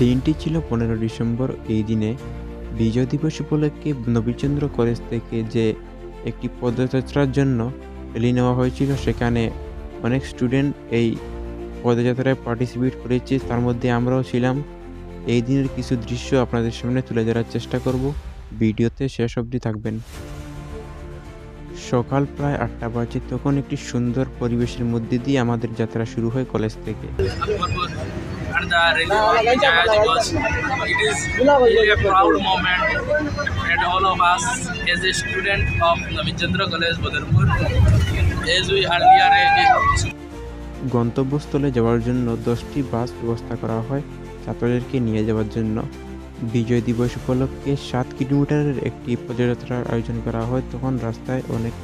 দিনটি ছিল 15 ডিসেম্বর। এই দিনে বিজয় দিবস উপলক্ষে নবীনচন্দ্র কলেজ থেকে যে একটি পদযাত্রার জন্য র্যালি নেওয়া হয়েছিল, সেখানে অনেক স্টুডেন্ট এই পদযাত্রায় পার্টিসিপেট করেছে, তার মধ্যে আমরাও ছিলাম। এই দিনের কিছু দৃশ্য আপনাদের সামনে তুলে ধরার চেষ্টা করব, ভিডিওতে শেষ অবধি থাকবেন। সকাল প্রায় 8টা বাজে, তখন একটি সুন্দর পরিবেশের মধ্যে দিয়ে আমাদের যাত্রা শুরু হয় কলেজ থেকে। And the rally of Vijaya Diwas. It is really a proud moment at all of us as a student of Navichandra College, Badarpur. As we earlier গন্তব্যস্থলে যাওয়ার জন্য 10টি বাস ব্যবস্থা করা হয় ছাত্রদেরকে নিয়ে যাওয়ার জন্য। বিজয় দিবস উপলক্ষে 7 কিলোমিটারের একটি পদযাত্রার আয়োজন করা হয়। তখন রাস্তায় অনেক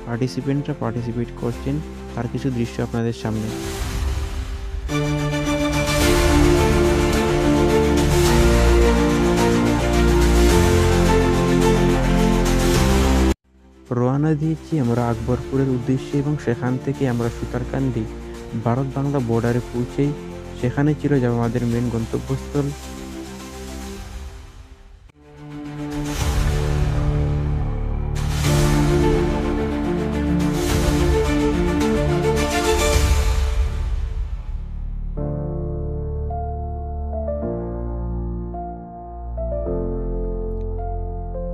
পার্টিসিপেন্টরা পার্টিসিপেট করছেন, তার কিছু দৃশ্য আপনাদের সামনে। রওনা দিয়েছি আমরা আকবরপুরের উদ্দেশ্যে এবং সেখান থেকে আমরা সুতারকান্দি ভারত বাংলা বর্ডারে পৌঁছেই সেখানে ছিল যা আমাদের মেন গন্তব্যস্থল।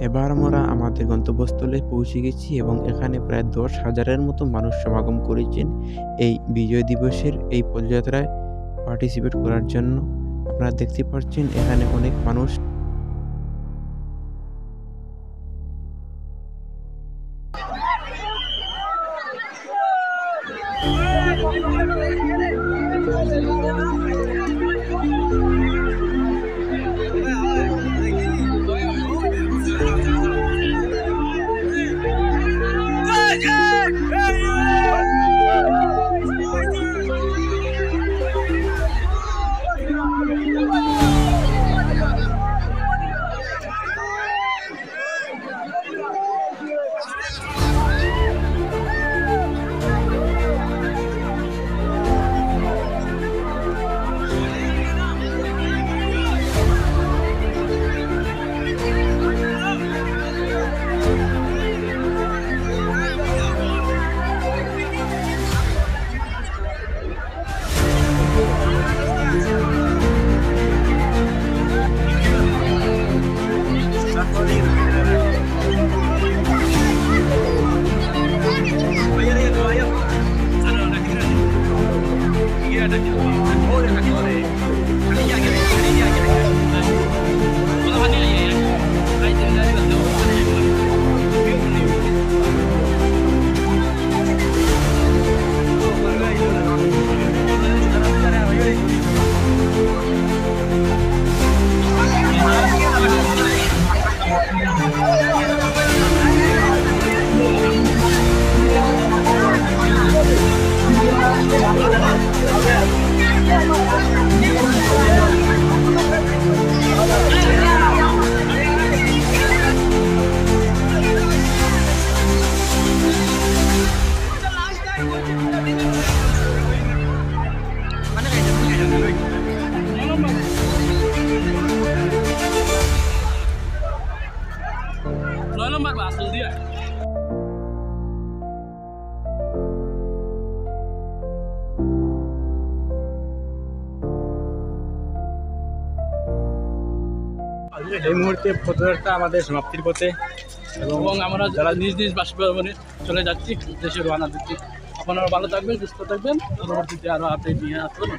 এবার আমরা আমাদের গন্তব্যস্থলে পৌঁছে গেছি এবং এখানে প্রায় 10,000-এর মতো মানুষ সমাগম করেছেন এই বিজয় দিবসের এই পদযাত্রায় পার্টিসিপেট করার জন্য। আপনারা দেখতে পাচ্ছেন এখানে অনেক মানুষ। এই মুহূর্তে পদযাত্রা আমাদের সমাপ্তির পথে এবং আমরা যারা নিজ নিজ বাসভবনে চলে যাচ্ছি, দেশে রওনা দিচ্ছি। আপনারা ভালো থাকবেন, সুস্থ থাকবেন। পরবর্তীতে আরও আপডেট নিয়ে আসবেন।